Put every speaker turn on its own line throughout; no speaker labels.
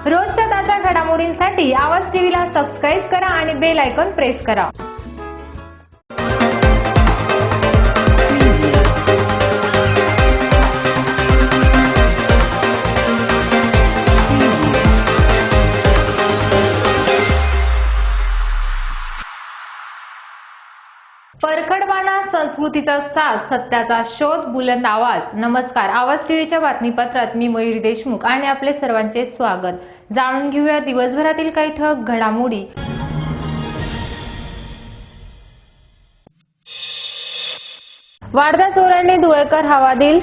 रोजच्या ताज्या घडामोडींसाठी आवाज टीव्हीला सबस्क्राईब करा आणि बेल आयकॉन प्रेस करा। परखडवाना संस्कृतीचा साज, सत्याचा शोध, बुलंद आवाज। नमस्कार, आवाज टीव्हीच्या बातमीपत्रात मी मयुरी देशमुख आणि आपले सर्वांचे स्वागत। जाणून घेऊया दिवसभरातील काही ठळक घडामोडी। वाढत्या चोऱ्यांनी धुळेकर हवालदिल।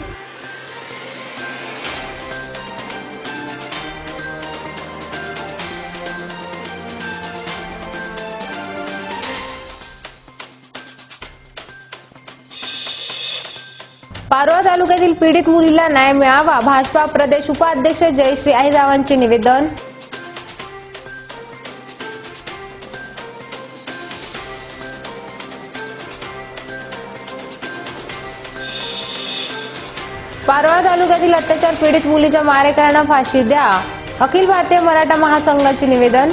पारोळा तालुक्यातील पीडित मुलीला न्याय मिळावा, भाजपा प्रदेश उपाध्यक्ष जयश्री आहिरावांचे निवेदन। पारोळा तालुक्यातील अत्याचार पीडित मुलीच्या मारेकऱ्यांना फाशी द्या, अखिल भारतीय मराठा महासंघाचे निवेदन।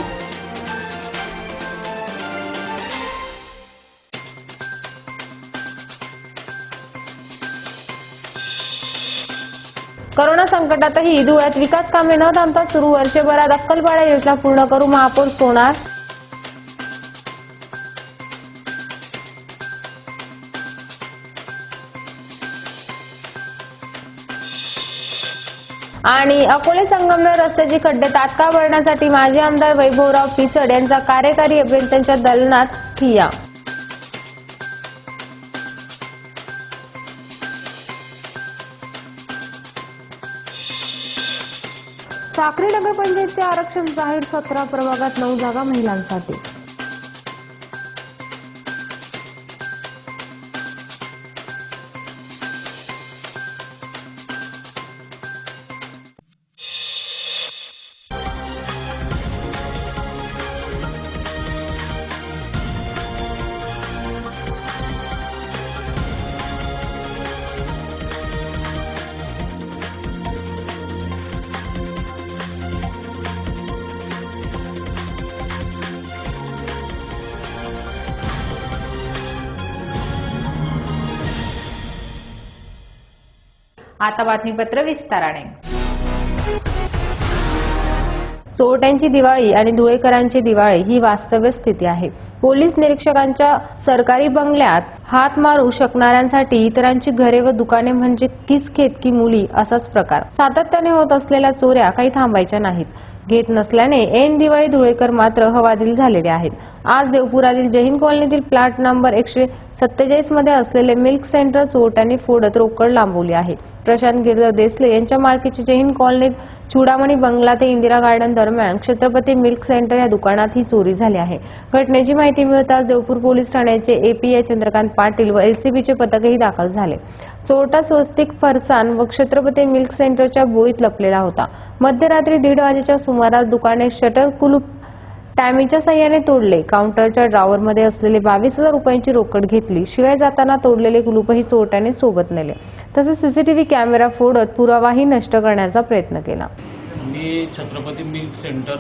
कोरोना संकटातही धुळ्यात विकास कामे न थांबता सुरू, वर्षभरात अक्कलपाडा योजना पूर्ण करू, महापौर सोनार। आणि अकोले संगमनेर रस्त्याची खड्डे तात्काळ भरण्यासाठी माजी आमदार वैभवराव पिचड यांचा कार्यकारी अभियंत्यांच्या दालनात ठिय्या। साक्री नगरपंचायतचे आरक्षण जाहीर, 17 प्रभागात 9 जागा महिलांसाठी। आता बातमीपत्र विस्ताराने। चोरट्यांची दिवाळी आणि धुळेकरांची दिवाळी ही वास्तव स्थिती आहे। पोलीस निरीक्षकांच्या सरकारी बंगल्यात हात मारू शकणाऱ्यांसाठी इतरांची घरे व दुकाने म्हणजे किसखेत की मुली असाच प्रकार। सातत्याने होत असलेल्या चोऱ्या काही थांबायच्या नाहीत। घेत नसल्याने ऐन दिवाळी धुळेकर मात्र हवालदिल झालेले आहेत। आज देवपुरातील जैन कॉलनीतील प्लॉट नंबर 147 मध्ये असलेले मिल्क सेंटर चोरट्यांनी फोडत रोकड लांबवली आहे। प्रशांत गिरधर देसले यांच्या मालकीचे जैन कॉलनीत चुडामणी बंगला ते इंदिरा गार्डन दरम्यान छत्रपती मिल्क सेंटर या दुकानात ही चोरी झाली आहे। घटनेची माहिती मिळताच देवपूर पोलीस ठाण्याचे एपीआय चंद्रकांत पाटील व एलसीबीचे पथकही दाखल झाले। चोरटा स्वस्तिक फरसान व छत्रपती मिल्क सेंटरच्या बोळीत लपलेला होता। मध्यरात्री 1:30 वाजेच्या सुमारास दुकाने शटर कुलूप टायमीच्या साह्याने तोडले। काउंटरच्या ड्रॉवरमध्ये असलेले 22,000 रुपयांची रोकड घेतली। शिवाय जाताना तोडलेले कुलूपही चोरट्याने सोबत नेले। तसेच सीसीटीव्ही कॅमेरा फोडत पुरावाही नष्ट करण्याचा प्रयत्न केला।
मी छत्रपती मिल्क सेंटर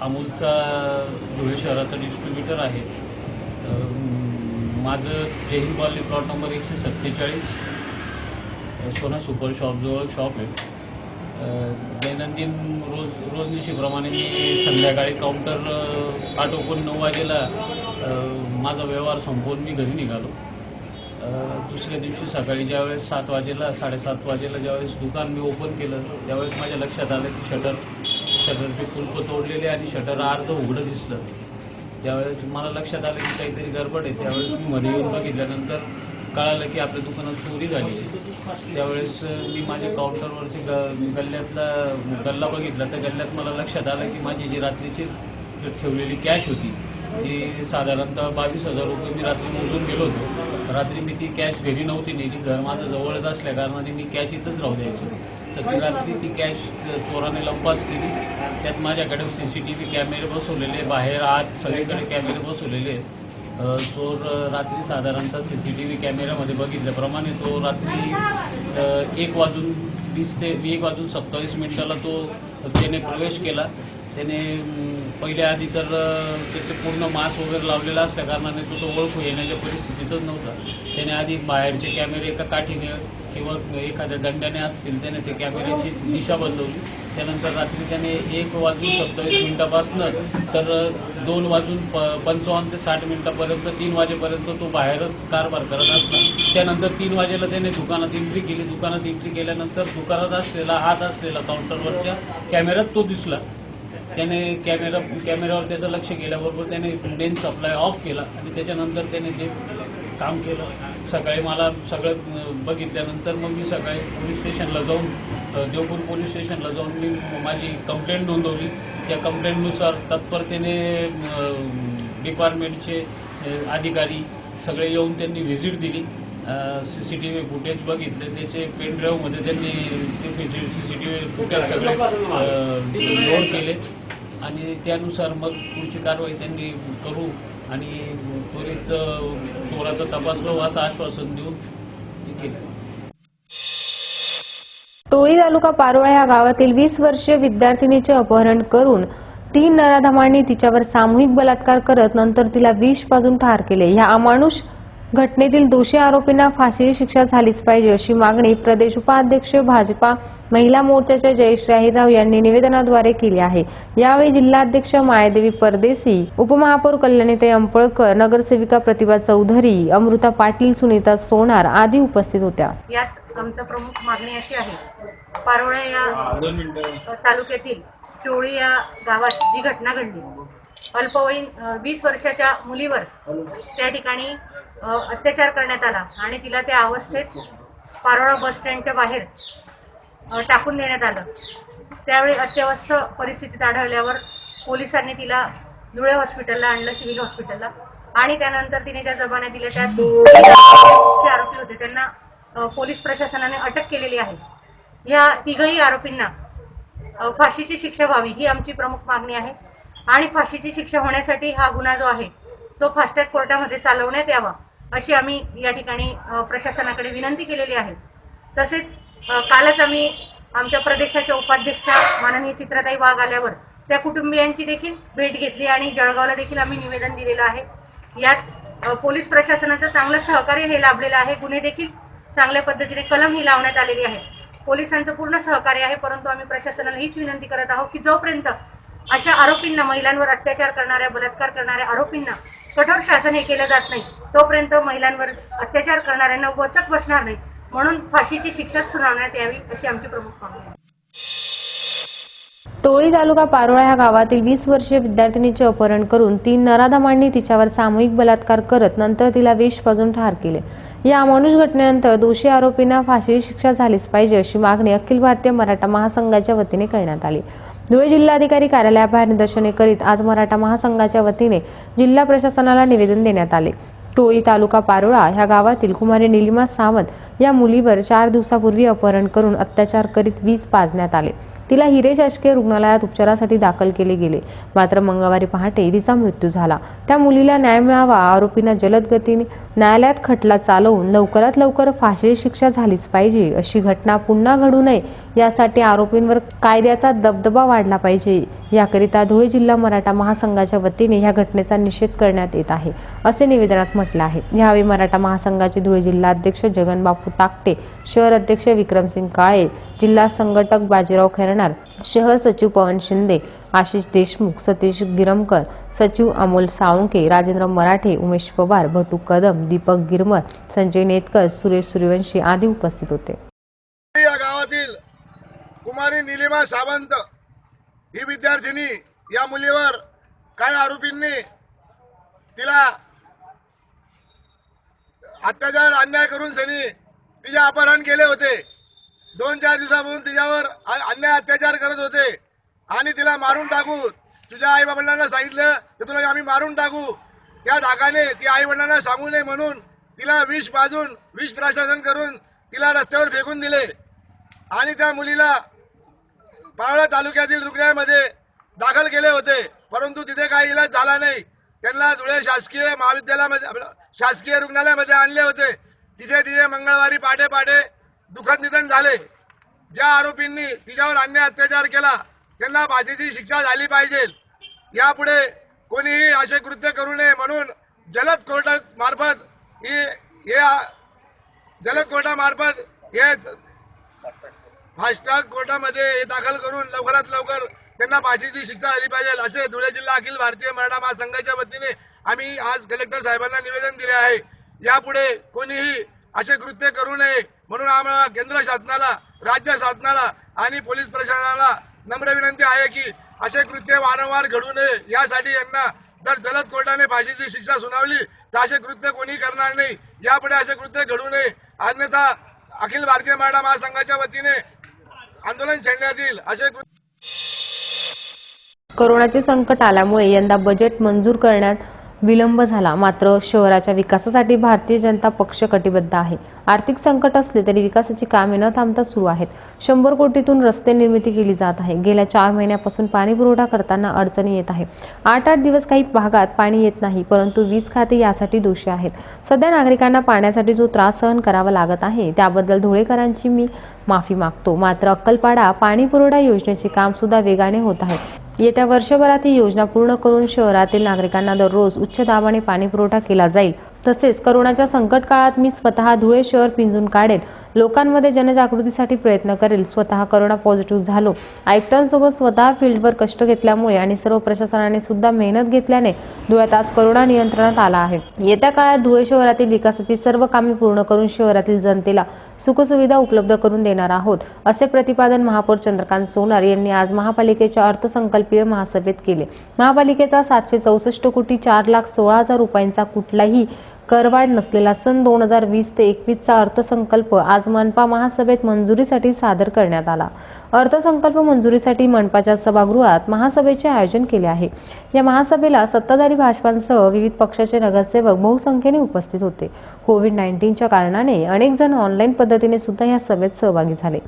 अमूलचा धुळे शहराचा डिस्ट्रीब्युटर आहे। माझं जैन कॉलनी प्लॉट नंबर 147 सोना सुपर शॉप जवळ शॉप आहे। दैनंदिन रोजनिशीप्रमाणे मी संध्याकाळी काउंटर 8:09 वाजेला माझा व्यवहार संपवून मी घरी निघालो। दुसऱ्या दिवशी सकाळी ज्यावेळेस 7 वाजेला 7:30 वाजेला ज्यावेळेस दुकान मी ओपन केलं त्यावेळेस माझ्या लक्षात आलं की शटरचे कुलप तोडलेले आणि शटर अर्ध उघडं दिसलं। त्यावेळेस मला लक्षात आलं की काहीतरी गडबड आहे। त्यावेळेस मी मध्ये येऊन बघितल्यानंतर कळालं की आपल्या दुकानात चोरी झाली आहे। त्यावेळेस मी माझ्या काउंटरवरती गल्ल्यातला गल्ला बघितला तर गल्ल्यात मला लक्षात आलं की माझी जी रात्रीची ठेवलेली कॅश होती ती साधारणतः 22,000 रुपये मी रात्री मोजून गेलो होतो। रात्री मी ती कॅश घरी नव्हती नेली, घर माझं जवळच असल्या कारणाने मी कॅश इथंच राहू द्यायचो। तर ती रात्री ती कॅश चोराने लंपास केली। त्यात माझ्याकडे सीसीटीव्ही कॅमेरे बसवलेले, बाहेर आत सगळीकडे कॅमेरे बसवलेले आहेत। चोर रात्री साधारणतः सीसीटीव्ही कॅमेऱ्यामध्ये बघितल्याप्रमाणे तो रात्री 1:20 ते 1:27 तो त्याने प्रवेश केला. त्याने पहिल्या आधी तर त्याचे पूर्ण मास्क वगैरे लावलेला असल्या कारणाने तो ओळखू येण्याच्या परिस्थितीतच नव्हता. त्याने आधी बाहेरचे कॅमेरे एका काठीने किंवा एखाद्या दंड्याने असतील त्याने ते कॅमेऱ्याची दिशा बदलवली. त्यानंतर रात्री त्याने 1:27 तर 2:55 ते 60 मिनिटापर्यंत 3 वाजेपर्यंत तो बाहेरच कारभार करत असला. त्यानंतर 3 वाजेला त्याने दुकानात एंट्री केली. दुकानात एंट्री केल्यानंतर दुकानात असलेला हात असलेला काउंटरवरच्या कॅमेऱ्यात तो दिसला. त्याने कॅमेऱ्यावर त्याचं लक्ष गेल्याबरोबर त्याने मेन सप्लाय ऑफ केला आणि त्याच्यानंतर त्याने ते काम केलं. सकाळी मला सगळं बघितल्यानंतर मग मी सकाळी पोलीस स्टेशनला जाऊन देवपूर पोलीस स्टेशनला जाऊन मी माझी कंप्लेंट नोंदवली. त्या कंप्लेंटनुसार तत्परतेने डिपार्टमेंटचे अधिकारी सगळे येऊन त्यांनी व्हिजिट दिली. CCTV फुटेज बघितले. त्याचे पेनड्राईव्हमध्ये त्यांनी ते CCTV फुटेज सगळे लोड केले आणि त्यानुसार मग पुढची कारवाई त्यांनी करू आणि त्वरित चोराचा तपास करू असं आश्वासन देऊन ते केलं.
टोळी तालुका पारोळा या गावातील 20 वर्षीय विद्यार्थिनीचे अपहरण करून 3 नराधमांनी तिच्यावर सामूहिक बलात्कार करत नंतर तिला विष पाजून ठार केले. या अमानुष घटनेतील दोषी आरोपींना फाशीची शिक्षा झालीच पाहिजे अशी मागणी प्रदेश उपाध्यक्ष भाजपा महिला मोर्चाच्या जयश्री अहिरराव यांनी निवेदनाद्वारे केली आहे. यावेळी जिल्हाध्यक्ष मायादेवी परदेशी, उपमहापौर कल्याणीताई अंपळकर, नगरसेविका प्रतिभा चौधरी, अमृता पाटील, सुनीता सोनार आदी उपस्थित होत्या.
यात आमची प्रमुख मागणी अशी आहे, पारोळा या तालुक्यातील टोळी या गावात जी घटना घडली, अल्पवयीन 20 वर्षाच्या मुलीवर त्या ठिकाणी अत्याचार करण्यात आला आणि तिला त्या अवस्थेत पारोळा बस स्टँडच्या बाहेर टाकून देण्यात आलं. त्यावेळी अत्यवस्थ परिस्थितीत आढळल्यावर पोलिसांनी तिला धुळे हॉस्पिटलला आणलं, सिव्हिल हॉस्पिटलला, आणि त्यानंतर तिने ज्या जबान्या दिल्या त्यात आरोपी होते त्यांना पोलीस प्रशासनाने अटक केलेली आहे. या तिघही आरोपींना फाशीची शिक्षा व्हावी ही आमची प्रमुख मागणी आहे आणि फाशीची शिक्षा होण्यासाठी हा गुन्हा जो आहे तो फास्ट ट्रॅक कोर्टामध्ये चालवण्यात यावा अशी आम्ही या ठिकाणी प्रशासनाकडे विनंती केलेली आहे. तसेच कालच आम्ही आमच्या प्रदेशाच्या उपाध्यक्षा माननीय चित्राताई वाघ आल्यावर त्या कुटुंबियांची देखील भेट घेतली आणि जळगावला देखील आम्ही निवेदन दिलेलं आहे. यात पोलीस प्रशासनाचं चांगलं सहकार्य हे लाभलेलं आहे. गुन्हे देखील चांगल्या पद्धतीने कलम ही लावण्यात आलेली आहे. पोलिसांचं पूर्ण सहकार्य आहे. परंतु आम्ही प्रशासनाला हीच विनंती करत आहोत की जोपर्यंत अशा आरोपींना, महिलांवर अत्याचार करणाऱ्या, बलात्कार करणाऱ्या आरोपींना कठोर शासन हे केलं जात नाही तोपर्यंत महिलांवर अत्याचार करणाऱ्यांना वचक बसणार नाही. म्हणून फाशीची शिक्षा सुनावण्यात यावी अशी आमची प्रमुख मागणी आहे.
टोळी तालुका पारोळा या गावातील 20 वर्षीय विद्यार्थिनीचे अपहरण करून 3 नराधमांनी तिच्यावर सामूहिक बलात्कार करत नंतर तिला विष पाजून ठार केले. या अमानुष घटनेनंतर दोषी आरोपींना फाशीची शिक्षा झालीच पाहिजे अशी मागणी अखिल भारतीय मराठा महासंघाच्या वतीने करण्यात आली. धुळे जिल्हाधिकारी कार्यालयाबाहेर निदर्शने करीत आज मराठा महासंघाच्या वतीने जिल्हा प्रशासनाला निवेदन देण्यात आले. टोळी तालुका पारोळा ह्या गावातील कुमारी निलिमा सावंत या मुलीवर 4 दिवसापूर्वी अपहरण करून अत्याचार करीत विष पाजण्यात आले. तिला हिरे शासकीय रुग्णालयात उपचारासाठी दाखल केले गेले. मात्र मंगळवारी पहाटे तिचा मृत्यू झाला. त्या मुलीला न्याय मिळावा, आरोपींना जलद गतीने न्यायालयात खटला चालवून लवकरात लवकर फाशीची शिक्षा झालीच पाहिजे. अशी घटना पुन्हा घडू नये यासाठी आरोपींवर कायद्याचा दबदबा वाढला पाहिजे. याकरिता धुळे जिल्हा मराठा महासंघाच्या वतीने या घटनेचा निषेध करण्यात येत आहे असे निवेदनात म्हटले आहे. यावेळी मराठा महासंघाचे धुळे जिल्हाध्यक्ष जगनबापू ताकटे, शहर अध्यक्ष विक्रमसिंग काळे, जिल्हा संघटक बाजीराव खैरनार, शहर सचिव पवन शिंदे, आशिष देशमुख, सतीश गिरमकर, सचिव अमोल साळुंके, राजेंद्र मराठे, उमेश पवार, भटू कदम, दीपक गिरमर, संजय नेतकर, सुरेश सूर्यवंशी आदी उपस्थित होते.
या गावातील कुमारी निलिमा सावंत ही विद्यार्थिनी, या मुलीवर काही आरोपींनी तिला अत्याचार, अन्याय करून तिचे अपहरण केले होते. 2-4 दिवसापासून तिच्यावर अन्याय अत्याचार करत होते आणि तिला मारून टाकू, तुझ्या आई वडिलांना सांगितलं की तुला आम्ही मारून टाकू, त्या धाकाने ती आई वडिलांना सांगू नये म्हणून तिला विष पाजून, विष प्रशासन करून तिला रस्त्यावर फेकून दिले आणि त्या मुलीला पारोळा तालुक्यातील रुग्णालयामध्ये दाखल केले होते. परंतु तिथे काही इलाज झाला नाही. त्यांना धुळे शासकीय महाविद्यालयामध्ये, शासकीय रुग्णालयामध्ये आणले होते. तिथे मंगळवारी पहाटे दुःखद निधन झाले. ज्या आरोपींनी तिच्यावर अन्याय अत्याचार केला त्यांना फाशीची शिक्षा झाली पाहिजे। यापुढे कोणीही असे कृत्य करू नये म्हणून जलद कोर्टामार्फत हे फास्ट ट्रॅक कोर्टामध्ये हे दाखल करून लवकरात लवकर त्यांना फाशीची शिक्षा झाली पाहिजे असे धुळे जिल्हा अखिल भारतीय मराठा महासंघाच्या वतीने आम्ही आज कलेक्टर साहेबांना निवेदन दिले आहे। यापुढे कोणीही असे कृत्य करू नये म्हणून आम्हाला केंद्र शासनाला, राज्य शासनाला आणि पोलीस प्रशासनाला नम्र विनंती आहे की असे कृत्य वारंवार घडू नये। यासाठी यांना जर जलद कोर्टाने फाशीची शिक्षा सुनावली तर असे कृत्य कोणी करणार नाही। यापुढे असे कृत्य घडू नये, अन्यथा अखिल भारतीय मराठा महासंघाच्या वतीने आंदोलन छेडण्यात येईल। असे
कोरोनाचे संकट आल्यामुळे यंदा बजेट मंजूर करण्यात विलंब झाला, मात्र शहराच्या विकासासाठी भारतीय जनता पक्ष कटिबद्ध आहे। आर्थिक संकट असले तरी विकासाची कामे न थांबता सुरू आहेत। 100 कोटीतून रस्ते निर्मिती केली जात आहे। गेल्या 4 महिन्यापासून पाणी पुरवठा करताना अडचणी येत आहे। 8-8 दिवस काही भागात पाणी येत नाही, परंतु वीज खाते यासाठी दोषी आहेत। सध्या नागरिकांना पाण्यासाठी जो त्रास सहन करावा लागत आहे त्याबद्दल धुळेकरांची मी माफी मागतो। मात्र अक्कलपाडा पाणी पुरवठा योजनेचे काम सुद्धा वेगाने होत आहे। येत्या वर्षभरात ही योजना पूर्ण करून शहरातील नागरिकांना दररोज उच्च दाबाने पाणी पुरवठा केला जाईल। तसेच कोरोनाच्या संकट काळात मी स्वतः धुळे शहर पिंजून काढेल, लोकांमध्ये जनजागृतीसाठी प्रयत्न करेल। स्वतः कोरोना पॉझिटिव्ह झालो। आयुक्तांसोबत स्वतः फील्डवर कष्ट घेतल्यामुळे आणि सर्व प्रशासनाने सुद्धा मेहनत घेतल्याने धुळ्यात आज कोरोना नियंत्रणात आला आहे। येत्या काळात धुळे शहरातील विकासाची सर्व कामे पूर्ण करून शहरातील जनतेला सुखसुविधा उपलब्ध करून देणार आहोत, असे प्रतिपादन महापौर चंद्रकांत सोनार यांनी आज महापालिकेच्या अर्थसंकल्पीय महासभेत केले। महापालिकेचा 764 कोटी 4,16,000 रुपयांचा कुठलाही करवाढ नसलेला सन 2020 ते 21चा अर्थसंकल्प आज मनपा महासभेत मंजुरीसाठी सादर करण्यात आला। अर्थसंकल्प मंजुरीसाठी मनपाच्या सभागृहात महासभेचे आयोजन केले आहे। या महासभेला सत्ताधारी भाजपांसह विविध पक्षाचे नगरसेवक बहुसंख्येने उपस्थित होते। कोविड-19च्या कारणाने अनेक जण ऑनलाईन पद्धतीने सुद्धा या सभेत सहभागी झाले।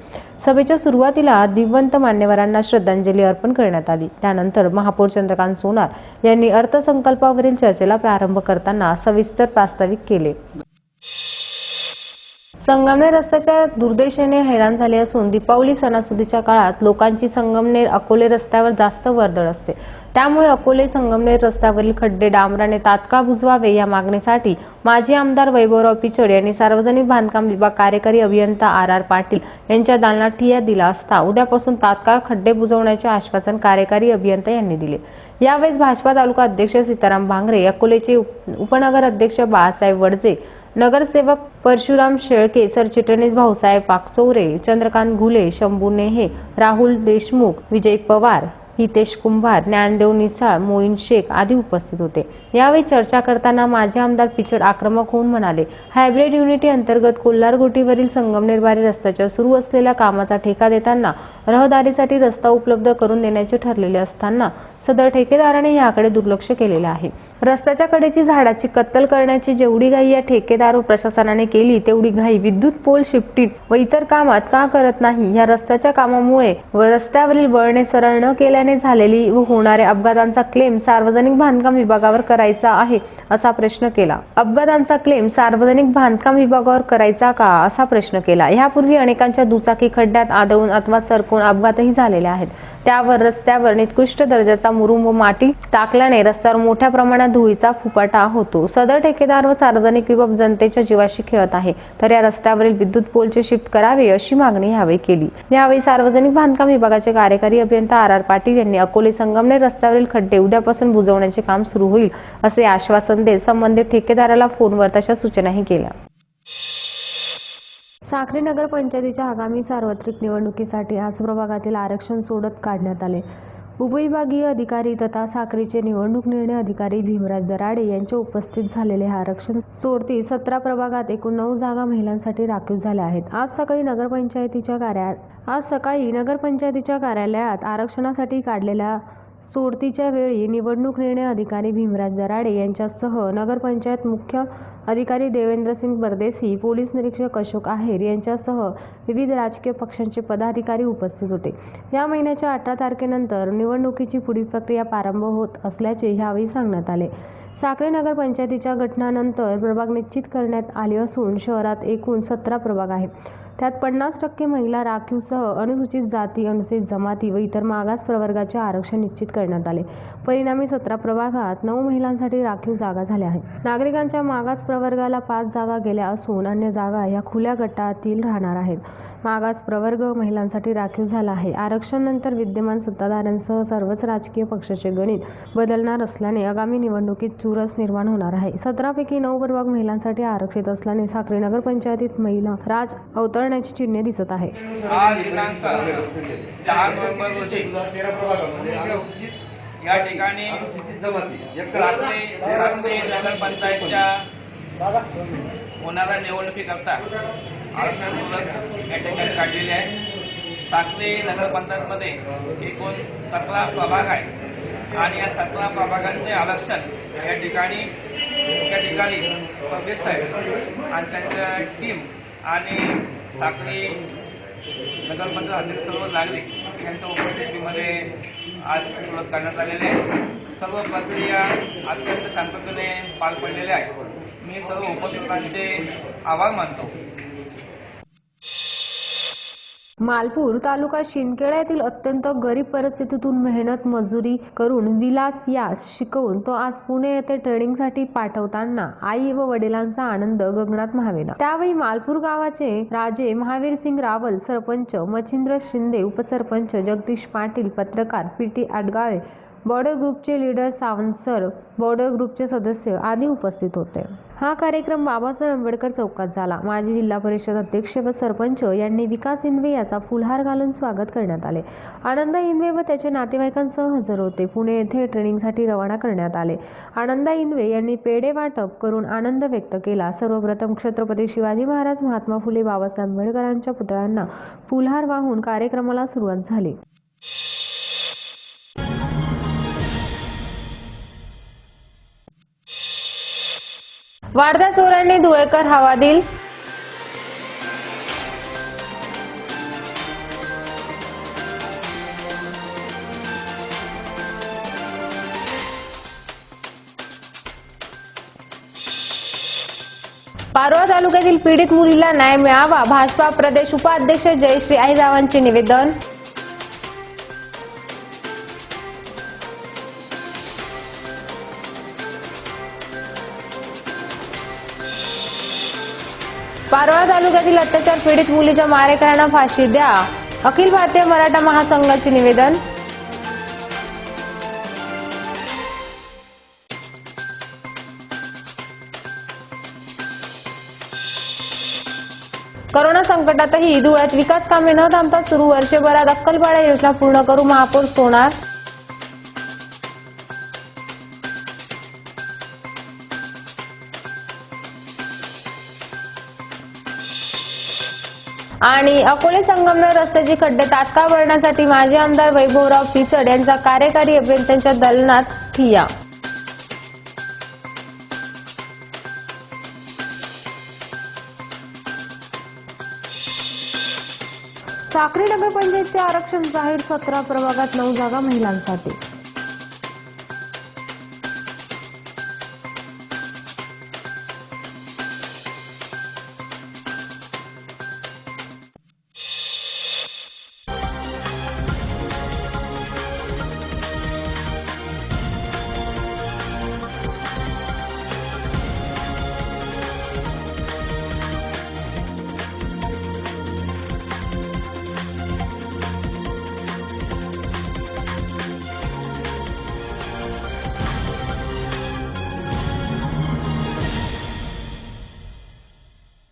सभेच्या सुरुवातीला दिवंगत मान्यवरांना श्रद्धांजली अर्पण करण्यात आली। त्यानंतर महापौर चंद्रकांत सोनार यांनी अर्थसंकल्पावरील चर्चेला प्रारंभ करताना सविस्तर प्रास्ताविक केले। संगमनेर रस्त्याच्या दुर्दशेने हैराण झाले असून दीपावली सणासुदीच्या काळात लोकांची संगमनेर अकोले रस्त्यावर जास्त वर्दळ असते। त्यामुळे अकोले संगमनेर रस्त्यावरील खड्डे डांबराने तात्काळ बुजवावे या मागणीसाठी माजी आमदार वैभवराव पिचड यांनी सार्वजनिक बांधकाम विभाग कार्यकारी अभियंता RR पाटील यांच्या दालनात ठिय्या दिला असता उद्यापासून तात्काळ खड्डे बुजवण्याचे आश्वासन कार्यकारी अभियंता यांनी दिले। यावेळी भाजपा तालुका अध्यक्ष सीताराम भांगरे, अकोलेचे उपनगर अध्यक्ष बाळासाहेब वडजे, नगरसेवक परशुराम शेळके, सरचिटणीस भाऊसाहेब पाकचौरे, चंद्रकांत घुले, शंभू नेहे, राहुल देशमुख, विजय पवार, हितेश कुंभार, ज्ञानदेव निसाळ, मोईन शेख आदी उपस्थित होते। यावेळी चर्चा करताना माजी आमदार पिचड आक्रमक होऊन म्हणाले, हायब्रिड युनिटी अंतर्गत कोल्हारगोटीवरील संगमनेरबारी रस्त्याच्या सुरू असलेल्या कामाचा ठेका देताना रहदारीसाठी रस्ता उपलब्ध करून देण्याचे ठरलेले असताना सदर ठेकेदाराने याकडे दुर्लक्ष केलेले आहे। रस्त्याच्या कडेची झाडाची कत्तल करण्याची जेवढी घाई या ठेकेदार व प्रशासनाने केली तेवढी घाई विद्युत पोल शिफ्टिंग व इतर कामात का करत नाही? या रस्त्याच्या कामामुळे व रस्त्यावरील वळणे सरळ न केल्याने झालेली व होणाऱ्या अपघातांचा क्लेम सार्वजनिक बांधकाम विभागावर करायचा आहे असा प्रश्न केला। अपघातांचा क्लेम सार्वजनिक बांधकाम विभागावर करायचा का असा प्रश्न केला। यापूर्वी अनेकांच्या दुचाकी खड्ड्यात आदळून अथवा सरकून अपघातही झालेले आहेत। त्यावर रस्त्यावर निकृष्ट दर्जाचा मुरुम व माती टाकल्याने रस्त्यावर मोठ्या प्रमाणात धुळीचा फुपाटा होतो। सदर ठेकेदार व सार्वजनिक विभाग जनतेच्या जीवाशी खेळत आहे, तर या रस्त्यावरील विद्युत पोलचे शिफ्ट करावे अशी मागणी यावेळी केली। यावेळी सार्वजनिक बांधकाम विभागाचे कार्यकारी अभियंता RR पाटील यांनी अकोले संगमनेर रस्त्यावरील खड्डे उद्यापासून बुजवण्याचे काम सुरू होईल असे आश्वासन देत संबंधित ठेकेदाराला फोनवर तशा सूचनाही केल्या। साक्री नगर पंचायतीच्या आगामी सार्वत्रिक निवडणुकीसाठी आज प्रभागातील आरक्षण सोडत काढण्यात आले। उपविभागीय अधिकारी तथा साक्रीचे निवडणूक निर्णय अधिकारी भीमराज दराडे यांच्या उपस्थित झालेले हे आरक्षण सोडती 17 प्रभागात एकूण 9 जागा महिलांसाठी राखीव झाल्या आहेत। आज सकाळी नगरपंचायतीच्या कार्यालयात आरक्षणासाठी काढलेल्या सोडतीच्या वेळी निवडणूक निर्णय अधिकारी भीमराज दराडे यांच्यासह नगरपंचायत मुख्य अधिकारी देवेंद्रसिंग परदेसी, पोलीस निरीक्षक अशोक आहेर यांच्यासह विविध राजकीय पक्षांचे पदाधिकारी उपस्थित होते। या महिन्याच्या 18 तारखेनंतर निवडणुकीची पुढील प्रक्रिया प्रारंभ होत असल्याचे यावेळी सांगण्यात आले। साक्री नगर पंचायतीच्या गठनानंतर प्रभाग निश्चित करण्यात आले असून शहरात एकूण 17 प्रभाग आहेत. त्यात 50% महिला राखीवसह अनुसूचित जाती, अनुसूचित जमाती व इतर मागास प्रवर्गाचे आरक्षण निश्चित करण्यात आले. परिणामी 17 प्रभागात 9 महिलांसाठी राखीव जागा झाल्या आहेत. नागरिकांच्या मागास प्रवर्गाला 5 जागा गेल्या असून अन्य जागा या खुल्या गटातील राहणार आहेत. मागास प्रवर्ग महिलांसाठी राखीव झाला आहे. आरक्षणानंतर विद्यमान सत्ताधाऱ्यांसह सर्वच राजकीय पक्षाचे गणित बदलणार असल्याने आगामी निवडणुकीत चुरस निर्माण होणार आहे. 17 पैकी 9 प्रभाग महिलांसाठी आरक्षित असल्याने साक्री नगर पंचायतीत महिला राज अवतरण्याची चिन्हे दिसत आहे.
आज दिनांक 10 नोव्हेंबर रोजी या ठिकाणी साक्री नगर पंचायतच्या होणाऱ्या निवडणुकीकरता आरक्षण सोडत या ठिकाणी काढलेले आहे. साक्री नगर पंचायतमध्ये एकूण 17 प्रभाग आहे आणि या 17 प्रभागांचे आरक्षण या ठिकाणी प्रवेश आहेत आणि त्यांच्या टीम आणि साक्री नगरपंचायत अध्यक्ष सर्व नागरिक यांच्या उपस्थितीमध्ये आज सुरुवात करण्यात आलेली आहे. सर्व प्रक्रिया अत्यंत शांततेने पार पडलेल्या आहे. मी सर्व उपस्थितांचे आभार मानतो.
मालपूर तालुका शिंदखेडा येथील अत्यंत गरीब परिस्थितीतून मेहनत मजुरी करून विलास यास शिकवून तो आज पुणे येथे ट्रेनिंगसाठी पाठवताना आई व वडिलांचा आनंद गगनात मावेना. त्यावेळी मालपूर गावाचे राजे महावीर सिंग रावल, सरपंच मच्छिंद्र शिंदे, उपसरपंच जगदीश पाटील, पत्रकार पीटी आडगाळे, बॉर्डर ग्रुपचे लीडर सावंत सर, बॉर्डर ग्रुपचे सदस्य आदी उपस्थित होते. हा कार्यक्रम बाबासाहेब आंबेडकर चौकात झाला. माजी जिल्हा परिषद अध्यक्ष व सरपंच यांनी विकास इंदवे याचा फुलहार घालून स्वागत करण्यात आले. आनंदा इंदवे व त्याच्या नातेवाईकांसह हजर होते. पुणे येथे ट्रेनिंगसाठी रवाना करण्यात आले. आनंदा इंदवे यांनी पेढे वाटप करून आनंद व्यक्त केला. सर्वप्रथम छत्रपती शिवाजी महाराज, महात्मा फुले, बाबासाहेब आंबेडकरांच्या पुतळ्यांना फुलहार वाहून कार्यक्रमाला सुरुवात झाली. वाढत्या चोरांनी धुळेकर हवादिल. पारोळा तालुक्यातील पीडित मुलीला न्याय मिळावा, भाजपा प्रदेश उपाध्यक्ष जयश्री आहिरावांचे निवेदन. पारोळा तालुक्यातील अत्याचार पीडित मुलीच्या मारेकऱ्यांना फाशी द्या, अखिल भारतीय मराठा महासंघाचे निवेदन. कोरोना संकटातही धुळ्यात विकास कामे न थांबता सुरू. वर्षभरात अक्कलपाडा योजना पूर्ण करू, महापौर सोनार. आणि अकोले संगमनेर रस्त्याची खड्डे तात्काळ भरण्यासाठी माजी आमदार वैभवराव पिचड यांचा कार्यकारी अभियंत्यांच्या दालनात ठिय्या. साक्री नगर पंचायतचे आरक्षण जाहीर. 17 प्रभागात 9 जागा महिलांसाठी.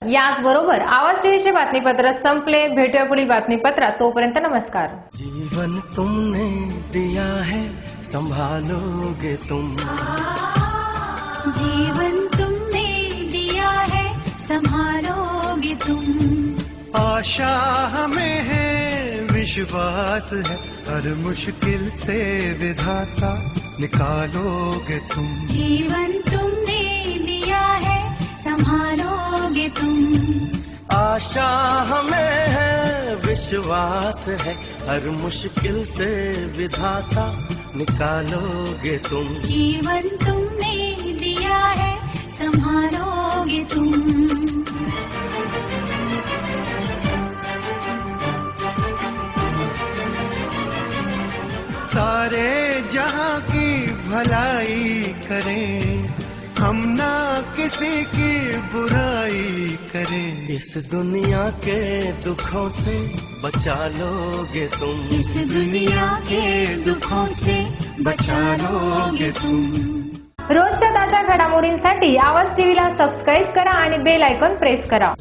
याचबरोबर आवाज टीव्हीचे बातमीपत्र संपले. भेटूया पुढील बातमीपत्रात. तोपर्यंत नमस्कार.
जीवन तुमने दिया है संभालोगे तुम.
जीवन तुमने दिया है संभालोगे तुम.
आशा हमें है, विश्वास है, हर मुश्किल से विधाता निकालोगे तुम.
जीवन तुमने दिया है संभालोगे तुम.
आशा हमें है, विश्वास है, हर मुश्किल से विधाता निकालोगे तुम.
जीवन तुमने दिया है संभालोगे तुम।
सारे जहां की भलाई करें, हम ना किसी की बुराई करें। इस दुनिया के दुखों से बचा लोगे तुम,
इस दुनिया के दुखों से बचा लोगे तुम।
रोजच्या ताज्या घडामोडींसाठी आवाज टीव्हीला सबस्क्राईब करा आणि बेल आयकॉन प्रेस करा।